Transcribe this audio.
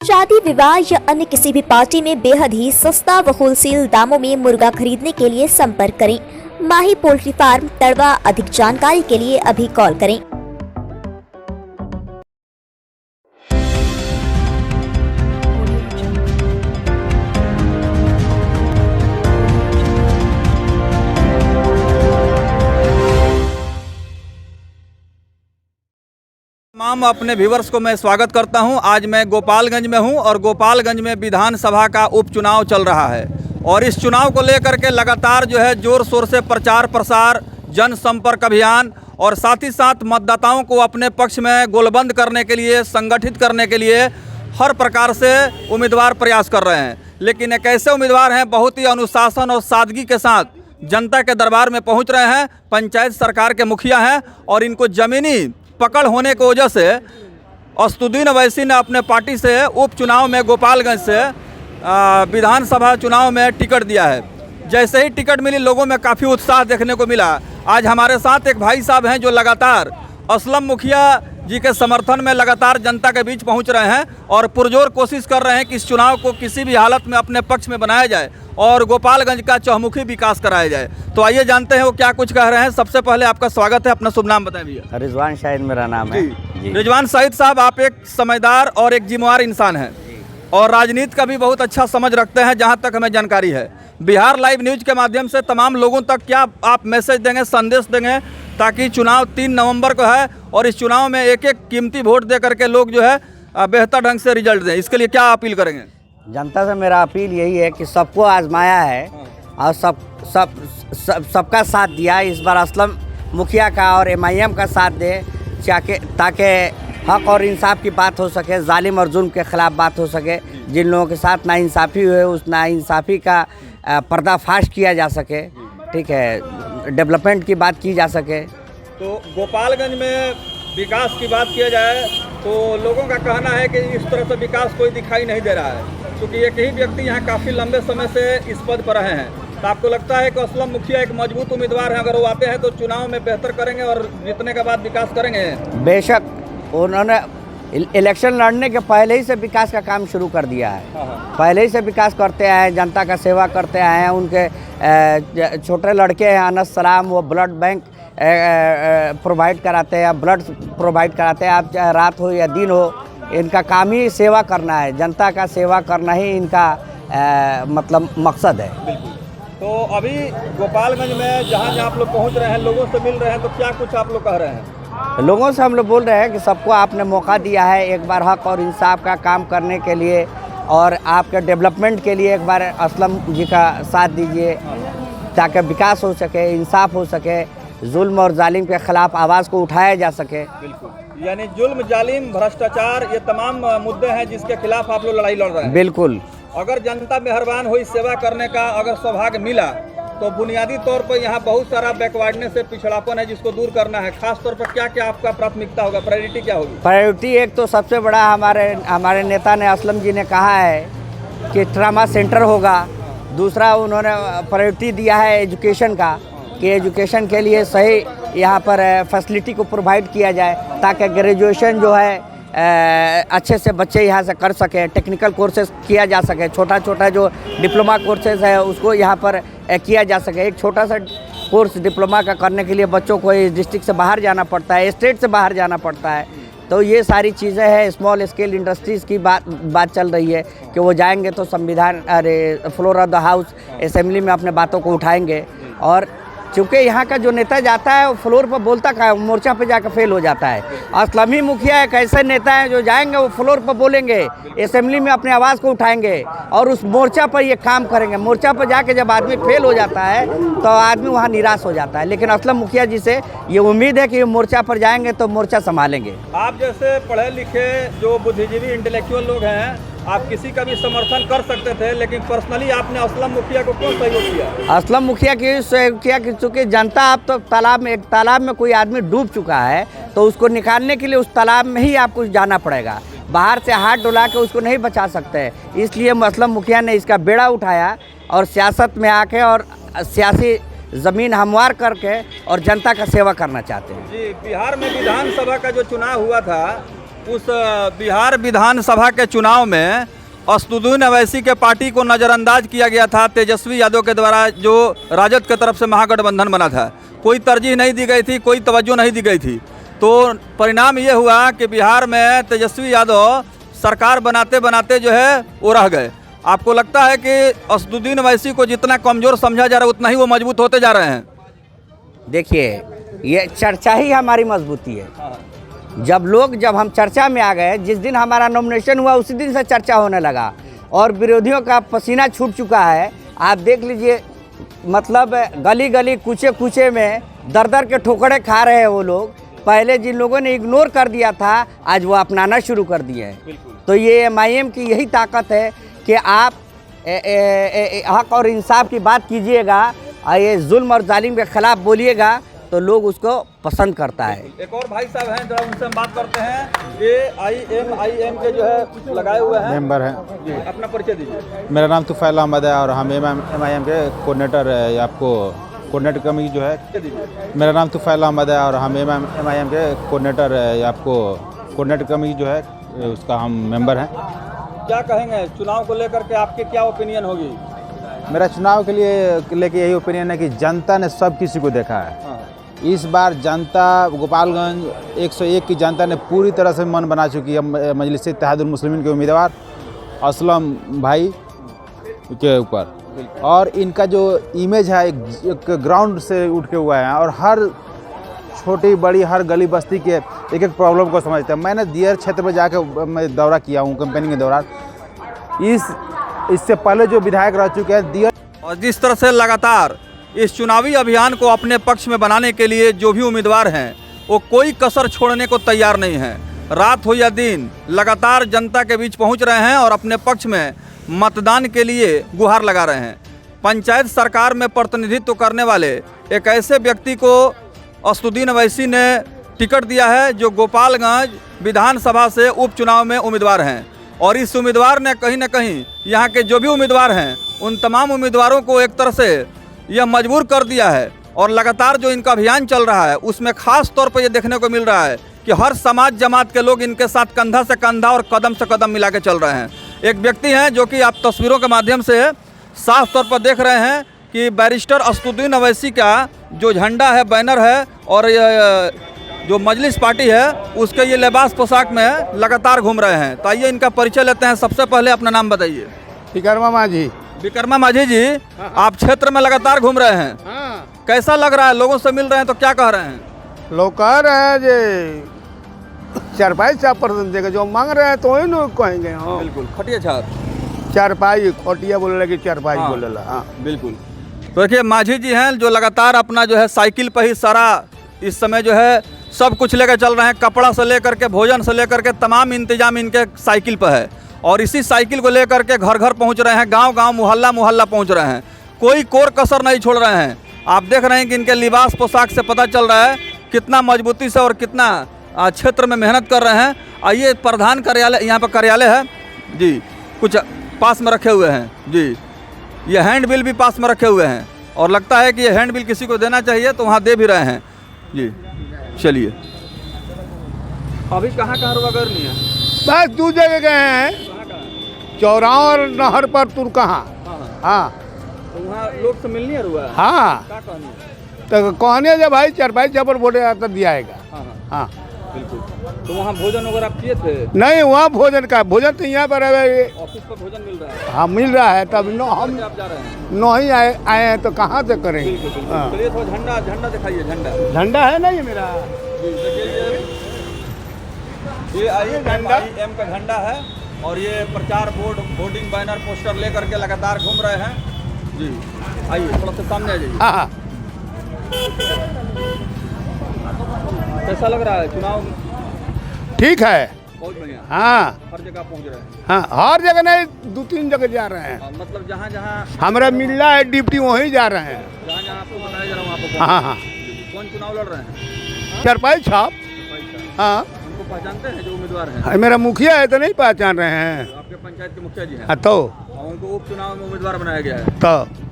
शादी, विवाह या अन्य किसी भी पार्टी में बेहद ही सस्ता व होलसेल दामों में मुर्गा खरीदने के लिए संपर्क करें। माही पोल्ट्री फार्म, तड़वा। अधिक जानकारी के लिए अभी कॉल करें। तमाम अपने व्यूवर्स को मैं स्वागत करता हूं। आज मैं गोपालगंज में हूं और गोपालगंज में विधानसभा का उपचुनाव चल रहा है और इस चुनाव को लेकर के लगातार जो है जोर शोर से प्रचार प्रसार, जनसंपर्क अभियान और साथ ही साथ मतदाताओं को अपने पक्ष में गोलबंद करने के लिए, संगठित करने के लिए हर प्रकार से उम्मीदवार प्रयास कर रहे हैं। लेकिन एक ऐसे उम्मीदवार हैं बहुत ही अनुशासन और सादगी के साथ जनता के दरबार में पहुँच रहे हैं। पंचायत सरकार के मुखिया हैं और इनको ज़मीनी पकड़ होने की वजह से असदुद्दीन अवैसी ने अपने पार्टी से उपचुनाव में गोपालगंज से विधानसभा चुनाव में टिकट दिया है। जैसे ही टिकट मिली, लोगों में काफ़ी उत्साह देखने को मिला। आज हमारे साथ एक भाई साहब हैं जो लगातार असलम मुखिया जी के समर्थन में लगातार जनता के बीच पहुंच रहे हैं और पुरजोर कोशिश कर रहे हैं कि इस चुनाव को किसी भी हालत में अपने पक्ष में बनाया जाए और गोपालगंज का चहुमुखी विकास कराया जाए। तो आइए जानते हैं वो क्या कुछ कह रहे हैं। सबसे पहले आपका स्वागत है, अपना शुभ नाम बताएं भैया। रिजवान शाहिद मेरा नाम है जी। रिजवान शाहिद साहब, आप एक समझदार और एक जिम्मेवार इंसान हैं और राजनीति का भी बहुत अच्छा समझ रखते हैं जहां तक हमें जानकारी है। बिहार लाइव न्यूज़ के माध्यम से तमाम लोगों तक क्या आप मैसेज देंगे, संदेश देंगे, ताकि चुनाव 3 नवंबर को है और इस चुनाव में एक एक कीमती वोट दे करके लोग जो है बेहतर ढंग से रिजल्ट दें, इसके लिए क्या अपील करेंगे? जनता से मेरा अपील यही है कि सबको आजमाया है और सबका साथ दिया। इस बार असलम मुखिया का और MIM का साथ दे ताकि हक और इंसाफ की बात हो सके, जालिम और जुल्म के ख़िलाफ़ बात हो सके। जिन लोगों के साथ नाइंसाफ़ी हुए उस नाइंसाफ़ी का पर्दाफाश किया जा सके, ठीक है, डेवलपमेंट की बात की जा सके। तो गोपालगंज में विकास की बात किया जाए तो लोगों का कहना है कि इस तरह से विकास कोई दिखाई नहीं दे रहा है, क्योंकि एक ही व्यक्ति यहाँ काफ़ी लंबे समय से इस पद पर रहे हैं। तो आपको लगता है कि असलम मुखिया एक मजबूत उम्मीदवार हैं, अगर वो आते हैं तो चुनाव में बेहतर करेंगे और जीतने के बाद विकास करेंगे? बेशक, उन्होंने इलेक्शन लड़ने के पहले ही से विकास का काम शुरू कर दिया है। पहले ही से विकास करते आए हैं, जनता का सेवा करते आए हैं। उनके छोटे लड़के हैं अनस सलाम, वो ब्लड बैंक प्रोवाइड कराते हैं, ब्लड प्रोवाइड कराते हैं। आप चाहे रात हो या दिन हो, इनका काम ही सेवा करना है, जनता का सेवा करना ही इनका मतलब मकसद है। तो अभी गोपालगंज में जहाँ जहाँ आप लोग पहुँच रहे हैं, लोगों से मिल रहे हैं, तो क्या कुछ आप लोग कह रहे हैं? लोगों से हम लोग बोल रहे हैं कि सबको आपने मौका दिया है एक बार हक और इंसाफ का काम करने के लिए और आपके डेवलपमेंट के लिए एक बार असलम जी का साथ दीजिए ताकि विकास हो सके, इंसाफ हो सके, जुल्म और जालिम के ख़िलाफ़ आवाज़ को उठाया जा सके। बिल्कुल, यानी जुल्म, जालिम, भ्रष्टाचार, ये तमाम मुद्दे हैं जिसके खिलाफ आप लोग लड़ाई लड़ रहे हैं। बिल्कुल। अगर जनता मेहरबान हुई, सेवा करने का अगर सौभाग्य मिला तो बुनियादी तौर पर यहाँ बहुत सारा बैकवर्डनेस से पिछड़ापन है जिसको दूर करना है। खास तौर पर क्या क्या आपका प्राथमिकता होगा, प्रायोरिटी क्या होगी? प्रायोरिटी एक तो सबसे बड़ा हमारे नेता ने, असलम जी ने कहा है कि ट्रामा सेंटर होगा। दूसरा उन्होंने प्रायोरिटी दिया है एजुकेशन का, कि एजुकेशन के लिए सही यहाँ पर फैसिलिटी को प्रोवाइड किया जाए ताकि ग्रेजुएशन जो है अच्छे से बच्चे यहाँ से कर सकें, टेक्निकल कोर्सेज किया जा सके, छोटा छोटा जो डिप्लोमा कोर्सेज है उसको यहाँ पर किया जा सके। एक छोटा सा कोर्स डिप्लोमा का करने के लिए बच्चों को इस डिस्ट्रिक्ट से बाहर जाना पड़ता है, स्टेट से बाहर जाना पड़ता है। तो ये सारी चीज़ें हैं। स्मॉल स्केल इंडस्ट्रीज़ की बात चल रही है कि वो जाएंगे तो संविधान floor of the house assembly में अपने बातों को उठाएंगे। और चूँकि यहाँ का जो नेता जाता है वो फ्लोर पर बोलता का है, मोर्चा पे जाकर फेल हो जाता है। असलमी मुखिया एक ऐसे नेता हैं जो जाएंगे, वो फ्लोर पर बोलेंगे, असेंबली में अपनी आवाज़ को उठाएंगे और उस मोर्चा पर ये काम करेंगे। मोर्चा पर जाके जब आदमी फेल हो जाता है तो आदमी वहाँ निराश हो जाता है। लेकिन असलम मुखिया जी से ये उम्मीद है कि ये मोर्चा पर जाएंगे तो मोर्चा संभालेंगे। आप जैसे पढ़े लिखे जो बुद्धिजीवी इंटेलेक्चुअल लोग हैं, आप किसी का भी समर्थन कर सकते थे, लेकिन पर्सनली आपने असलम मुखिया को क्यों सहयोग किया? असलम मुखिया की सहयोग किया क्योंकि जनता अब तो तालाब में कोई आदमी डूब चुका है तो उसको निकालने के लिए उस तालाब में ही आपको जाना पड़ेगा। बाहर से हाथ डुला के उसको नहीं बचा सकते। इसलिए असलम मुखिया ने इसका बेड़ा उठाया और सियासत में आके और सियासी ज़मीन हमवार करके और जनता का सेवा करना चाहते हैं। जी, बिहार में विधानसभा का जो चुनाव हुआ था उस बिहार विधानसभा के चुनाव में असदुद्दीन अवैसी के पार्टी को नज़रअंदाज किया गया था तेजस्वी यादव के द्वारा, जो राजद की तरफ से महागठबंधन बना था। कोई तरजीह नहीं दी गई थी, कोई तवज्जो नहीं दी गई थी। तो परिणाम ये हुआ कि बिहार में तेजस्वी यादव सरकार बनाते बनाते जो है वो रह गए। आपको लगता है कि असदुद्दीन अवैसी को जितना कमज़ोर समझा जा रहा है उतना ही वो मजबूत होते जा रहे हैं? देखिए, ये चर्चा ही हमारी मजबूती है। जब हम चर्चा में आ गए, जिस दिन हमारा नॉमिनेशन हुआ उसी दिन से चर्चा होने लगा और विरोधियों का पसीना छूट चुका है। आप देख लीजिए, मतलब गली गली कूचे कूचे में दर दर के ठोकरे खा रहे हैं वो लोग। पहले जिन लोगों ने इग्नोर कर दिया था, आज वो अपनाना शुरू कर दिए हैं। तो ये MIM की यही ताकत है कि आप हक और इंसाफ की बात कीजिएगा और ये जुल्म और जालिम के खिलाफ बोलिएगा तो लोग उसको पसंद करता है। एक और भाई साहब हैं, जरा उनसे हम बात करते हैं। ये IM के जो है लगाए हुए हैं, मेंबर हैं। जी, अपना परिचय दीजिए। मेरा नाम तुफैल अहमद है और हम MIM के कोऑर्डिनेटर है। आपको कोऑर्डिनेटर कमेटी जो है, मेरा नाम तुफैल अहमद है और हम MIM के कोऑर्डिनेटर है। आपको कोऑर्डिनेटर कमेटी जो है उसका हम मेंबर हैं। क्या कहेंगे चुनाव को लेकर के, आपके क्या ओपिनियन होगी? मेरा चुनाव के लिए लेके यही ओपिनियन है कि जनता ने सब किसी को देखा है। इस बार जनता गोपालगंज 101 की जनता ने पूरी तरह से मन बना चुकी है मजलिस इत्तेहादुल मुस्लिमीन के उम्मीदवार असलम भाई के ऊपर। और इनका जो इमेज है एक ग्राउंड से उठ के हुआ है और हर छोटी बड़ी हर गली बस्ती के एक एक प्रॉब्लम को समझते हैं। मैंने दियर क्षेत्र में जाकर मैं दौरा किया हूँ कैंपेनिंग के दौरान। इससे पहले जो विधायक रह चुके हैं दियर, और जिस तरह से लगातार इस चुनावी अभियान को अपने पक्ष में बनाने के लिए जो भी उम्मीदवार हैं वो कोई कसर छोड़ने को तैयार नहीं हैं। रात हो या दिन लगातार जनता के बीच पहुंच रहे हैं और अपने पक्ष में मतदान के लिए गुहार लगा रहे हैं। पंचायत सरकार में प्रतिनिधित्व करने वाले एक ऐसे व्यक्ति को असदुद्दीन अवैसी ने टिकट दिया है जो गोपालगंज विधानसभा से उपचुनाव में उम्मीदवार हैं। और इस उम्मीदवार ने कहीं ना कहीं यहाँ के जो भी उम्मीदवार हैं उन तमाम उम्मीदवारों को एक तरह से यह मजबूर कर दिया है। और लगातार जो इनका अभियान चल रहा है उसमें खास तौर पर यह देखने को मिल रहा है कि हर समाज जमात के लोग इनके साथ कंधा से कंधा और कदम से कदम मिला के चल रहे हैं। एक व्यक्ति हैं जो कि आप तस्वीरों के माध्यम से साफ तौर पर देख रहे हैं कि बैरिस्टर असदुद्दीन अवैसी का जो झंडा है, बैनर है और जो मजलिस पार्टी है उसके ये लिबास पोशाक में लगातार घूम रहे हैं। तो आइए इनका परिचय लेते हैं। सबसे पहले अपना नाम बताइए। विकर्मा माझी। विकर्मा माझी जी, आप क्षेत्र में लगातार घूम रहे हैं, कैसा लग रहा है? लोगों से मिल रहे हैं तो क्या कह रहे हैं? लोग कह रहे हैं जे चारपाई 4% देगा, जो मांग रहे हैं तो वही लोग कहेंगे। हाँ बिल्कुल, खटिया छाप चारपाई खोटिया बोले लगे, चारपाई बोले ला। हाँ बिल्कुल। तो देखिए माझी जी हैं जो लगातार अपना जो है साइकिल पर ही सारा इस समय जो है सब कुछ लेकर चल रहे हैं। कपड़ा से लेकर के भोजन से लेकर के तमाम इंतजाम इनके साइकिल पर है और इसी साइकिल को लेकर के घर घर पहुंच रहे हैं, गांव गांव मोहल्ला मोहल्ला पहुंच रहे हैं। कोई कोर कसर नहीं छोड़ रहे हैं। आप देख रहे हैं कि इनके लिबास पोशाक से पता चल रहा है कितना मजबूती से और कितना क्षेत्र में मेहनत कर रहे हैं। आइए, प्रधान कार्यालय, यहाँ पर कार्यालय है जी, कुछ पास में रखे हुए हैं जी। ये हैंड बिल भी पास में रखे हुए हैं और लगता है कि ये हैंड बिल किसी को देना चाहिए तो वहाँ दे भी रहे हैं जी। चलिए, अभी कहाँ रोका करनी है? बस 2 जगह गए हैं, चौराहा और नहर पर। तुर कहाँ? हाँ तो वहाँ लोग से मिलनी है रुआ? हाँ क्या कहनी है? तो कहने जब भाई चारपाई चापर बोले तो दिया आएगा। हाँ बिल्कुल। तो वहाँ भोजन वगैरह आप किए थे? नहीं, वहाँ भोजन का भोजन तो यहाँ पर है, ऑफिस पर भोजन मिल रहा है? हाँ मिल रहा है। तब नो हम आप जा रहे हैं? नहीं आए हैं तो कहाँ से करेंगे? हाँ। चलिए थोड़ा झंडा दिखाइए। झंडा है ना ये मेरा। ये IM का झंडा है और ये प्रचार बोर्ड, होर्डिंग, बैनर, पोस्टर लेकर के लगातार घूम रहे हैं जी। आइए थोड़ा सा सामने आ जाइए। हाँ कैसा लग रहा है चुनाव? ठीक है, बहुत बढ़िया। हाँ हर जगह पहुंच रहे हैं? हाँ हर जगह नहीं, 2-3 जगह जा रहे हैं। मतलब जहाँ जहाँ हमारा मिल रहा है डिप्टी वहीं जा रहे हैं। जहाँ जहाँ आपको बताया जा रहा वहाँ पर? हाँ हाँ। कौन चुनाव लड़ रहे हैं? चारपाई छाप। हाँ, उनको पहचानते हैं जो उम्मीदवार हैं? मेरा मुखिया है तो नहीं पहचान रहे हैं। आपके पंचायत के मुखिया जी हैं? हाँ तो उनको उपचुनाव में उम्मीदवार बनाया गया है। तो